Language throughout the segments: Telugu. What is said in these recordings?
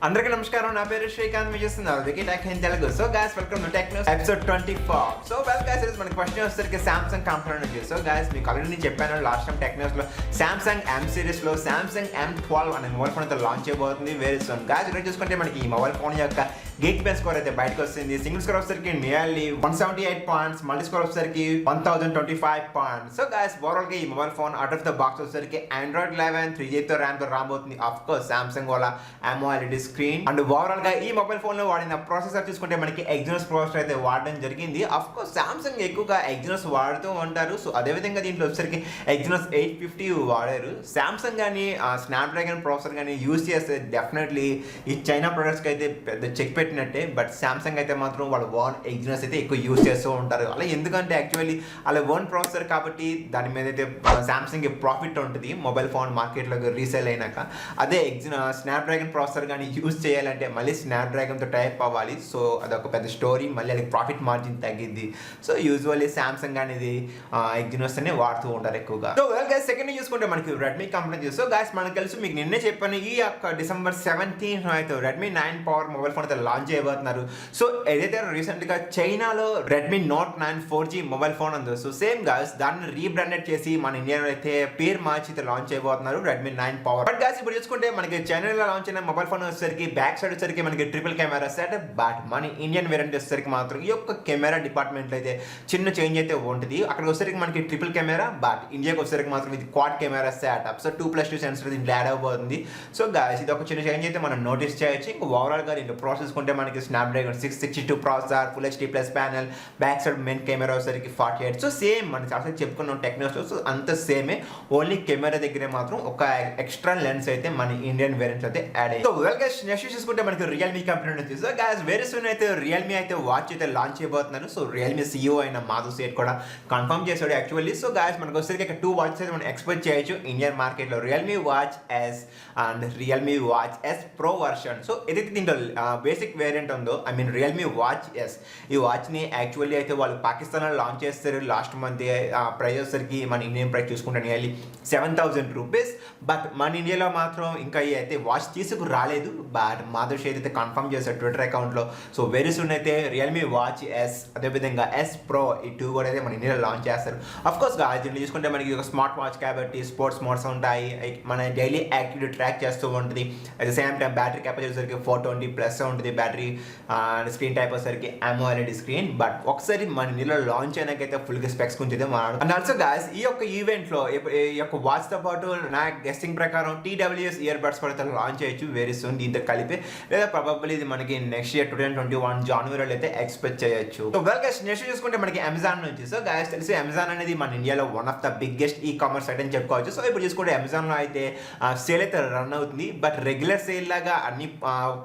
అందరికీ నమస్కారం. నా పేరు శ్రీకాంత్. మీరు చూస్తున్నారు technewsintelugu. So guys, welcome to technews episode 24. So well guys, మన క్వశ్చన్ వచ్చేసరికి సామ్సంగ్ కంపెనీ నుంచి. సో guys, మీకు ఆల్రెడీ నేను చెప్పాను లాస్ట్ టైం టెక్నూస్ లో సామ్సంగ్ M సిరీస్ లో సామ్సంగ్ M12 అనే మొబైల్ ఫోన్ అయితే లాంచ్ చేయబోతుంది వెరీ సూన్. guys, ఇక్కడ చూసుకుంటే మనకి ఈ మొబైల్ ఫోన్ యొక్క గేట్ బేస్ స్కోర్ అయితే బయటకు వస్తుంది. సింగిల్ స్కోర్ వచ్చేసరికి నియర్లీ 178 పాయింట్స్, మల్టీ స్కోర్ వచ్చేసరికి 1025 పాయింట్స్. సో guys, ఓవరాల్ గా ఈ mobile phone out of the box వచ్చేసరికి Android 11 3GB తో RAM తో రాబోతుంది. ఆఫ్ కోర్స్ సామ్సంగ్ వాళ్ళ AMOLED స్క్రీన్. అండ్ ఓవరాల్ గా ఈ మొబైల్ ఫోన్ లో వాడిన ప్రాసెసర్ చూసుకుంటే మనకి ఎగ్జినోస్ ప్రాసెసర్ అయితే వాడడం జరిగింది. ఆఫ్ కోర్స్ సామ్సంగ్ ఎక్కువగా ఎగ్జినోస్ వాడుతూ ఉంటారు. సో అదే విధంగా దీంట్లో వచ్చేసరికి ఎగ్జినోస్ 850 వాడారు. సామ్సంగ్ కానీ స్నాప్డ్రాగన్ ప్రాసెసర్ కానీ యూజ్ చేస్తే డెఫినెట్లీ ఈ చైనా ప్రొడక్ట్స్కి అయితే పెద్ద చెక్ పెట్టినట్టే. బట్ సామ్సంగ్ అయితే మాత్రం వాళ్ళ ఓన్ ఎగ్జినోస్ అయితే ఎక్కువ యూజ్ చేస్తూ ఉంటారు. అలా ఎందుకంటే యాక్చువల్లీ అలా ఓన్ ప్రాసెసర్ కాబట్టి దాని మీద అయితే సామ్సంగ్ ప్రాఫిట్ ఉంటుంది మొబైల్ ఫోన్ మార్కెట్లో రీసేల్ అయినాక. అదే స్నాప్డ్రాగన్ ప్రాసెసర్ కానీ యూజ్ చేయాలంటే మళ్ళీ స్నాప్డ్రాగన్తో టైప్ అవ్వాలి. సో అదొక పెద్ద స్టోరీ, మళ్ళీ అది ప్రాఫిట్ మార్జిన్ తగ్గింది. సో యూజువల్లీ సామ్సంగ్ అనేది ఎగ్జినోస్ అనే వాడుతూ ఉంటారు ఎక్కువగా. సో వెల్ గైస్, సెకండ్ చూసుకుంటే మనకి రెడ్మీ కంపెనీ. సో గైస్, మనకు తెలుసు, మీకు నిన్నే చెప్పాను, ఈ యొక్క December 17 అయితే రెడ్మీ 9 పవర్ మొబైల్ ఫోన్ అయితే లాంచ్ చేయబోతున్నారు. సో ఏదైతే రీసెంట్గా చైనాలో Redmi note 9 4G mobile phone ఉందో, సో సేమ్ గైస్ దాన్ని రీబ్రాండెడ్ చేసి మన ఇండియాలో అయితే పేరు మార్చి అయితే లాంచ్ చేయబోతున్నారు రెడ్మీ 9 పవర్. బట్ గైస్, ఇప్పుడు చూసుకుంటే మనకి చైనాలో లాంచ్ అయిన మొబైల్ ఫోన్ వచ్చేసరికి బ్యాక్ సైడ్ వచ్చేసరికి మనకి ట్రిపుల్ కెమెరా సెట్. బట్ మన ఇండియన్ వేరియంట్ వచ్చేసరికి మాత్రం ఈ యొక్క కెమెరా డిపార్ట్మెంట్లో అయితే చిన్న చేంజ్ అయితే ఉంటుంది. అక్కడికి వచ్చేసరికి మనకి ట్రిపుల్ కెమెరా, బట్ ఇండియాకి వచ్చేసరికి మాత్రం ఇది quad camera setup. So 2+2 sensor దీంట్లో యాడ్ అవబోతుంది. సో గైస్, ఇది ఒక చిన్న చేంజ్ అయితే మనం నోటీస్ చేయొచ్చు. ఇంకా ఓవరాల్గా దీంట్లో ప్రాసెస్ కొంటే మనకి Snapdragon 662 processor, full HD+ panel, back side main camera వచ్చేసరికి 48. సో సేమ్ మనం చాలా చెప్పుకున్నాం టెక్నోస్లో. సో అంత సేమే, ఓన్లీ కెమెరా దగ్గరే మాత్రం ఒక ఎక్స్ట్రా లెన్స్ అయితే మన ఇండియన్ వేరియంట్ అయితే యాడ్ అయ్యింది. సో వెల్ గైస్, నెక్స్ట్ చూసుకుంటే మనకి రియల్మీ కంపెనీ నుంచి. సో గైస్, వెరీ సూన్ అయితే రియల్మీ అయితే వాచ్ అయితే లాంచ్ చేయబోతున్నారు. సో రియల్మీ CEO అయిన మాధవ్ సేట్ కూడా కన్ఫర్మ్ చేశాడు యాక్చువల్లీ. సో గైస్, మనకు వచ్చేసరికి 2 వాచెస్ అయితే మనం ఎక్స్పెక్ట్ చేయొచ్చు ఇండియన్ మార్కెట్లో, Realme watch S and Realme watch S Pro version. So ఏదైతే దీంట్లో బేసిక్ వేరియంట్ ఉందో, I mean Realme watch S, ఈ వాచ్ని యాక్చువల్లీ అయితే వాళ్ళు పాకిస్తాన్లో లాంచ్ చేస్తారు లాస్ట్ మంత్. ప్రైస్ వచ్చేసరికి మన ఇండియన్ ప్రైస్ చూసుకుంటే నియర్లీ 7000 రూపీస్. బట్ మన ఇండియాలో మాత్రం ఇంకా అయితే వాచ్ తీసుకు రాలేదు. బట్ మాధవ్ షేర్ అయితే కన్ఫర్మ్ చేశారు ట్విట్టర్ అకౌంట్లో. సో వెరీ సూన్ అయితే రియల్మీ వాచ్ S అదేవిధంగా S Pro ఈ 2 కూడా అయితే మన ఇండియాలో లాంచ్ చేస్తారు. అఫ్ కోర్స్ దీంట్లో చూసుకుంటే మనకి ఒక స్మార్ట్ వాచ్ కాబట్టి స్పోర్ట్స్ మోడ్స్ ఉంటాయి, మన డైలీ యాక్టివిటీ ట్రాక్ చేస్తూ ఉంటుంది. At the same time battery capacity వచ్చేసరికి 420+ ఉంటుంది బ్యాటరీ. స్క్రీన్ టైప్ వచ్చేసరికి AMOLED స్క్రీన్. బట్ ఒకసారి మన ఇండియాలో లాంచ్ అయినాకైతే ఫుల్గా స్పెక్స్ గురించి మాట్లాడు. అండ్ ఆల్సో గాయస్, ఈ యొక్క ఈవెంట్లో ఈ యొక్క వాచ్తో పాటు నా గెస్టింగ్ ప్రకారం TWS ఇయర్ బడ్స్ కూడా అయితే లాంచ్ చేయొచ్చు వెరీ సూన్ దీంతో కలిపి, లేదా ప్రాబబ్లీ ఇది మనకి నెక్స్ట్ ఇయర్ 2021 జనవరిలో అయితే ఎక్స్పెక్ట్ చేయొచ్చు. సో వెల్ గైస్, నెక్స్ట్ చూసుకుంటే మనకి అమెజాన్ నుంచి. సో గైస్, తెలిసి అమెజాన్ అనేది మన ఇండియాలో one of the biggest commerce site అని చెప్పుకోవచ్చు. సో ఇప్పుడు చూసుకుంటే అమెజాన్లో అయితే సేల్ అయితే రన్ అవుతుంది. బట్ రెగ్యులర్ సేల్ లాగా అన్ని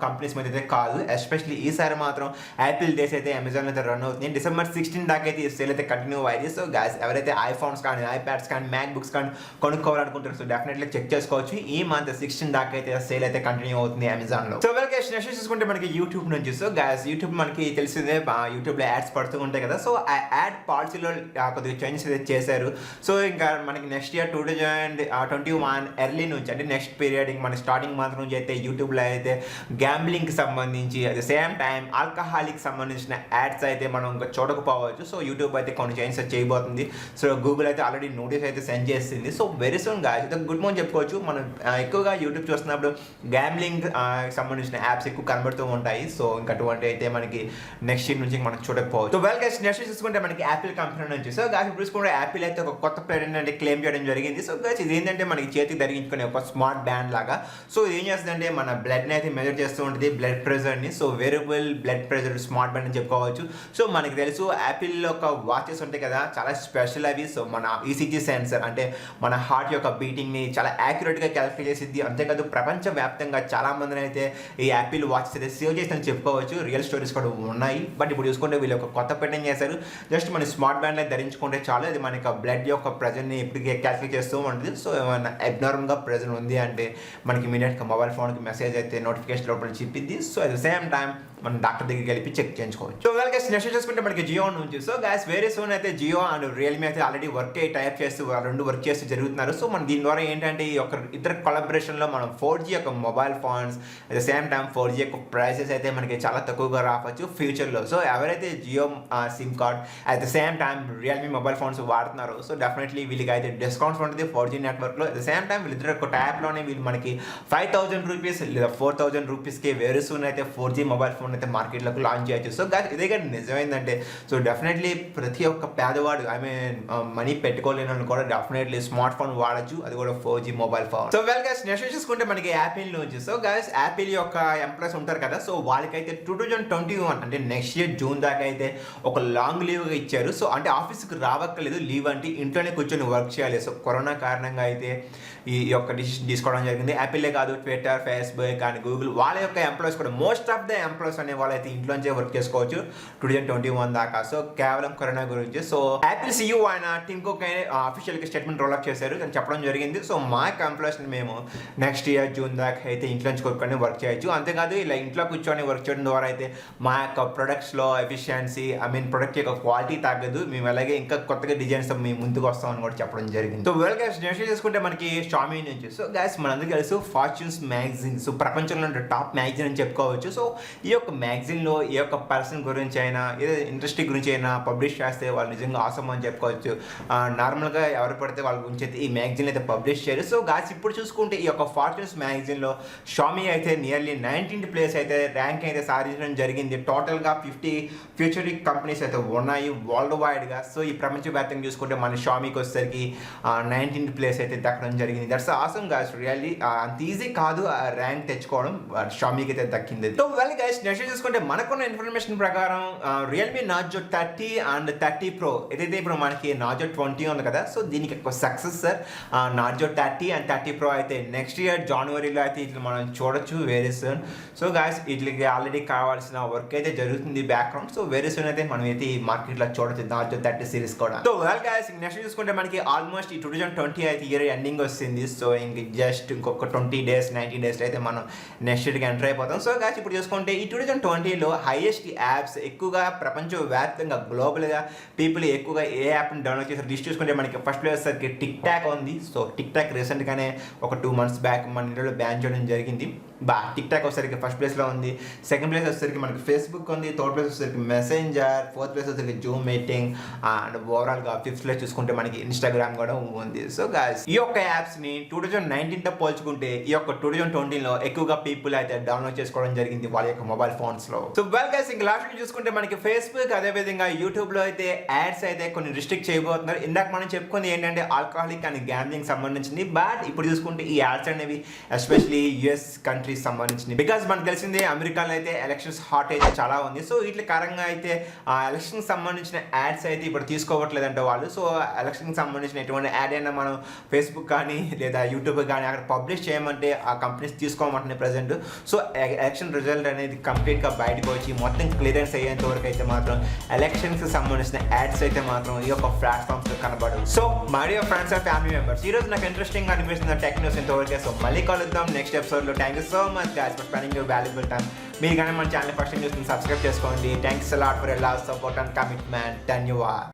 కంపెనీస్ మీద అయితే కాదు. ఎస్పెషల్లీ ఈసారి మాత్రం యాపిల్ డేస్ అయితే అమెజాన్ అయితే రన్ అవుతుంది. December 16 దాకా అయితే ఈ సేల్ అయితే కంటిన్యూ అయ్యింది. సో గైస్, ఎవరైతే ఐఫోన్స్ కానీ ఐప్యాడ్స్ కానీ మ్యాక్బుక్స్ కానీ కొనుక్కోవాలనుకుంటారు, సో డెఫినెట్లీ చెక్ చేసుకోవచ్చు. ఈ మంత్ 16 దాకా అయితే సేల్ అయితే కంటిన్యూ అవుతుంది అమెజాన్ లో. సో వెల్ గైస్, నెక్స్ట్ చూసుకుంటే మనకి యూట్యూబ్ నుంచి. సో గైస్, యూట్యూబ్ మనకి తెలిసిందే, యూట్యూబ్ లో యాడ్స్ పడుతూ ఉంటాయి కదా. సో ఆ యాడ్ పాలసీలో కొద్దిగా చేంజెస్ అయితే చేశారు. సో ఇంకా మనకి నెక్స్ట్ ఇయర్ 2021 ఎర్లీ నుంచి, అంటే నెక్స్ట్ పీరియడ్ మన స్టార్టింగ్ మంత్ నుంచి అయితే యూట్యూబ్లో అయితే గ్యాంబ్లింగ్కి సంబంధించి, at the same time alcoholic సంబంధించిన యాడ్స్ అయితే మనం ఇంకా చూడకపోవచ్చు. సో యూట్యూబ్ అయితే కొన్ని చేంజెస్ చేయబోతుంది. సో గూగుల్ అయితే ఆల్రెడీ నోటీస్ అయితే సెండ్ చేసింది. సో వెరీ సూన్ గాయ్స్, ఇది గుడ్ మార్నింగ్ చెప్పుకోవచ్చు. మనం ఎక్కువగా యూట్యూబ్ చూస్తున్నప్పుడు గ్యాంబ్లింగ్ సంబంధించిన యాప్స్ ఎక్కువ కనబడుతూ ఉంటాయి. సో ఇంకా అటువంటి అయితే మనకి నెక్స్ట్ ఇయర్ నుంచి మనం చూడకపోవచ్చు. సో వెల్ గైస్, నెక్స్ట్ చూసుకుంటే మనకి యాపిల్ కంపెనీ నుంచి. సో గాయ్స్, ఇప్పుడు చూసుకుంటే యాపిల్ అయితే ఒక కొత్త పేరెంట్ అంటే క్లెయిమ్ చేయడం జరిగింది. సో గాయ్స్, ఇది ఏంటంటే మనకి చేతికి ధరించుకునే ఒక స్మార్ట్ బ్యాండ్ లాగా. సో ఇది ఏం చేస్తుందంటే మన బ్లడ్ని అయితే మెజర్ చేస్తూ ఉంటుంది, బ్లడ్ ప్రెషర్ని. So variable blood pressure smart band అని చెప్పుకోవచ్చు. సో మనకి తెలుసు యాపిల్ యొక్క వాచెస్ ఉంటాయి కదా, చాలా స్పెషల్ అవి. సో మన ECG సెన్సర్ అంటే మన హార్ట్ యొక్క బీటింగ్ని చాలా యాక్యురేట్గా క్యాలిక్యులేట్ చేసిద్ది. అంతేకాదు ప్రపంచవ్యాప్తంగా చాలా మందిని అయితే ఈ యాపిల్ వాచెస్ అయితే సేవ్ చేస్తుందని చెప్పుకోవచ్చు. రియల్ స్టోరీస్ కూడా ఉన్నాయి. బట్ ఇప్పుడు చూసుకుంటే వీళ్ళు ఒక కొత్త పెట్టింగ్ చేశారు. జస్ట్ మన స్మార్ట్ బ్యాండ్ అయితే ధరించుకుంటే చాలు, అది మనకి బ్లడ్ యొక్క ప్రెజర్ని ఇప్పటికే క్యాలిక్యులేట్ చేస్తూ ఉంటుంది. సో ఏమైనా అబ్నార్మల్గా ప్రెజర్ ఉంది అంటే మనకి ఇమీడియట్గా మొబైల్ ఫోన్కి మెసేజ్ అయితే నోటిఫికేషన్ లోపల చెప్పిద్ది. So at the same same time మనం డాక్టర్ దగ్గరికి వెళ్ళి చెక్ చేయించుకోవచ్చు. సో వెల్ గైస్ నెక్స్ట్ చూసుకుంటే మనకి జియో నుంచి. సో గైస్ వెరీ సూన్ అయితే జియో అండ్ రియల్మీ అయితే ఆల్రెడీ టైప్ చేస్తూ రెండు వర్క్ చేస్తూ జరుగుతున్నారు. సో మన దీని ద్వారా ఏంటంటే ఈ యొక్క ఇద్దరు కొలాబరేషన్లో మనం 4G యొక్క mobile phones at the same time 4G యొక్క ప్రైసెస్ అయితే మనకి చాలా తక్కువగా రావచ్చు ఫ్యూచర్లో. సో ఎవరైతే Jio sim card at the same time Realme mobile phones వాడుతున్నారు సో డెఫినెట్లీ వీళ్ళకి అయితే డిస్కౌంట్స్ ఉంటుంది 4G నెట్వర్క్లో. అట్ ద సేమ్ టైం వీళ్ళిద్దరు ఒక ట్యాప్లోనే వీళ్ళు మనకి 5,000 రూపీస్ లేదా 4,000 రూపీస్కి వెరీ సూన్ అయితే 4G మొబైల్ ఫోన్ అయితే మార్కెట్లోకి లాంచ్ చేయొచ్చు. సో ఇదే కానీ నిజమైందంటే సో డెఫినెట్లీ ప్రతి ఒక్క పేదవాడు మనీ పెట్టుకోలేని వాళ్ళు కూడా డెఫినెట్లీ స్మార్ట్ ఫోన్ వాడచ్చు, అది కూడా 4G mobile phone. So well guys next చూసుకుంటే మనకి యాపిల్ నుంచి. సో గైస్ యాపిల్ యొక్క ఎంప్లాయీస్ ఉంటారు కదా, సో వాళ్ళకైతే 2021 అంటే నెక్స్ట్ ఇయర్ జూన్ దాకా అయితే ఒక లాంగ్ లీవ్ ఇచ్చారు. సో అంటే ఆఫీస్కి రావక్కర్లేదు, లీవ్ అంటే ఇంట్లోనే కూర్చొని వర్క్ చేయాలి. సో కరోనా కారణంగా అయితే ఈ యొక్క డిసిషన్ తీసుకోవడం జరిగింది. యాపిలే కాదు, ట్విట్టర్, ఫేస్బుక్ అండ్ గూగుల్ వాళ్ళ యొక్క ఎంప్లాయీస్ కూడా మోస్ట్ ఆఫ్ ద ఎంప్లాయీస్ అనే వాళ్ళైతే ఇంట్లోంచే వర్క్ చేసుకోవచ్చు 2021 దాకా. సో కేవలం కరోనా గురించి. సో యాపిల్ CEO ఆయన టిమ్ కుక్ అఫీషియల్గా స్టేట్మెంట్ రోల్ అప్ చేశారు, అని చెప్పడం జరిగింది. సో మా యొక్క ఎంప్లాయీస్ని మేము నెక్స్ట్ ఇయర్ జూన్ దాకా అయితే ఇంట్లోంచి కూర్చొని వర్క్ చేయొచ్చు. అంతేకాదు ఇలా ఇంట్లో కూర్చొని వర్క్ చేయడం ద్వారా అయితే మా యొక్క ప్రొడక్ట్స్లో ఎఫిషియన్సీ ప్రొడక్ట్ యొక్క క్వాలిటీ తగ్గదు, మేము అలాగే ఇంకా కొత్తగా డిజైన్స్ మేము ముందుకు వస్తామని కూడా చెప్పడం జరిగింది. సో వెల్ గైస్ నెక్స్ట్ చేసుకుంటే మనకి షామీ నుంచి. సో గైస్ మనందరికీ తెలుసు ఫార్చ్యూన్స్ మ్యాగజైన్ సో ప్రపంచంలో టాప్ మ్యాగజైన్ అని చెప్పుకోవచ్చు. సో ఈ యొక్క మ్యాగజైన్లో ఏ యొక్క పర్సన్ గురించి అయినా ఏదో ఇండస్ట్రీ గురించి అయినా పబ్లిష్ చేస్తే వాళ్ళు నిజంగా ఆసమ్ అని చెప్పుకోవచ్చు. నార్మల్గా ఎవరు పడితే వాళ్ళ గురించి అయితే ఈ మ్యాగజైన్ అయితే పబ్లిష్ చేయరు. సో గాస్ ఇప్పుడు చూసుకుంటే ఈ యొక్క ఫార్చ్యూన్స్ మ్యాగజైన్లో షామీ అయితే నియర్లీ 19th ప్లేస్ అయితే ర్యాంక్ అయితే సాధించడం జరిగింది. టోటల్గా 50 ఫ్యూచరిక్ కంపెనీస్ అయితే ఉన్నాయి వరల్డ్ వైడ్గా. సో ఈ ప్రపంచవ్యాప్తంగా చూసుకుంటే మన షామీకి వచ్చేసరికి 19th ప్లేస్ అయితే దక్కడం జరిగింది. That's awesome guys really. అంత ఈజీ కాదు ర్యాంక్ తెచ్చుకోవడం, షామీకి అయితే దక్కింది. సో వెల్ గైస్ నెక్స్ట్ చూసుకుంటే మనకున్న ఇన్ఫర్మేషన్ ప్రకారం రియల్మీ నార్జో 30 అండ్ 30 Pro ఏదైతే ఇప్పుడు మనకి నార్జో 20 ఉంది కదా, సో దీనికి ఎక్కువ success sir Narzo 30 and 30 Pro అయితే నెక్స్ట్ ఇయర్ జనవరిలో అయితే ఇట్లా మనం చూడొచ్చు వెరీ సూన్. సో గాయస్ వీటికి ఆల్రెడీ కావాల్సిన వర్క్ అయితే జరుగుతుంది బ్యాక్గ్రౌండ్. సో వెరీ సూన్ అయితే మనం అయితే ఈ మార్కెట్లో చూడొచ్చు నార్జో 30 సిరీస్ కూడా. సో వెల్ గాయస్ నెక్స్ట్ చూసుకుంటే మనకి ఆల్మోస్ట్ ఈ 2020 అయితే ఇయర్ ఎండింగ్ వస్తుంది. సో ఇంక జస్ట్ ఇంకొక 20 days 90 days అయితే మనం నెక్స్ట్ ఇయర్కి ఎంటర్ అయిపోతాం. సో గాయస్ ఇప్పుడు చూసుకుంటే ఈ 2020లో హైయెస్ట్ యాప్స్ ఎక్కువగా ప్రపంచవ్యాప్తంగా గ్లోబల్గా పీపుల్ ఎక్కువగా ఏ యాప్ని డౌన్లోడ్ చేశారు లిస్ట్ చూసుకుంటే మనకి ఫస్ట్ ప్లేస్ వచ్చేసరికి టిక్ టాక్ ఉంది. సో టిక్ టాక్ రీసెంట్గానే ఒక 2 months బ్యాక్ మన ఇండియాలో బ్యాన్ చేయడం జరిగింది. టిక్ టాక్ వచ్చేసరికి ఫస్ట్ ప్లేస్లో ఉంది. సెకండ్ ప్లేస్ వచ్చేసరికి మనకి ఫేస్బుక్ ఉంది. థర్డ్ ప్లేస్ వచ్చేసరికి మెసెంజర్. ఫోర్త్ ప్లేస్ వచ్చేసరికి జూమ్ మీటింగ్ అండ్ ఓవరాల్గా ఫిఫ్త్ ప్లేస్ చూసుకుంటే మనకి ఇన్స్టాగ్రామ్ కూడా ఉంది. సో గాయ్స్ ఈ యొక్క యాప్స్ని 2019తో పోల్చుకుంటే ఈ యొక్క 2020లో ఎక్కువగా పీపుల్ అయితే డౌన్లోడ్ చేసుకోవడం జరిగింది వాళ్ళ యొక్క మొబైల్ ఫోన్స్లో. సో వెల్ గైస్ ఇంకా లాస్ట్ చూసుకుంటే మనకి ఫేస్బుక్ అదేవిధంగా యూట్యూబ్లో అయితే యాడ్స్ అయితే కొన్ని రిస్ట్రిక్ట్ చేయబోతున్నారు. ఇందాక మనం చెప్పుకుంది ఏంటంటే ఆల్కహాలిక్ అండ్ గ్యాంబ్లింగ్ సంబంధించింది. బట్ ఇప్పుడు చూసుకుంటే ఈ యాడ్స్ అనేవి ఎస్పెషలీ యుఎస్ కంట్రీస్ సంబంధించింది. బికాస్ మనకు తెలిసిందే అమెరికాలో అయితే ఎలక్షన్స్ హాట్ అయితే చాలా ఉంది. సో వీటి కారణంగా అయితే ఎలక్షన్ సంబంధించిన యాడ్స్ అయితే ఇప్పుడు తీసుకోవట్లేదంటే వాళ్ళు. సో ఎలక్షన్ సంబంధించిన ఎటువంటి యాడ్ అయినా మనం ఫేస్బుక్ కానీ లేదా యూట్యూబ్ కానీ అక్కడ పబ్లిష్ చేయమంటే ఆ కంపెనీస్ తీసుకోమంటున్నాయి ప్రజెంట్. సో ఎలక్షన్ రిజల్ట్ అనేది కంప్లీట్గా బయటకు వచ్చి మొత్తం క్లియరెన్స్ అయ్యేంత వరకు అయితే మాత్రం ఎలక్షన్స్కి సంబంధించిన యాడ్స్ అయితే మాత్రం ఈ యొక్క ప్లాట్ఫామ్స్లో కనబడవు. So my dear friends and family members, ఈ రోజు నాకు ఇంట్రెస్టింగ్ అనిపిస్తుంది టెక్ న్యూస్ ఇంతవరకే. సో మళ్ళీ కలుద్దాం నెక్స్ట్ ఎపిసోడ్లో. Thank you so much guys for spending your valuable time. మీరు కానీ మన ఛానల్ ఫస్ట్ టైం చూసి సబ్స్క్రైబ్ చేసుకోండి. Thanks a lot for your love, support and commitment. ధన్యవాదాలు.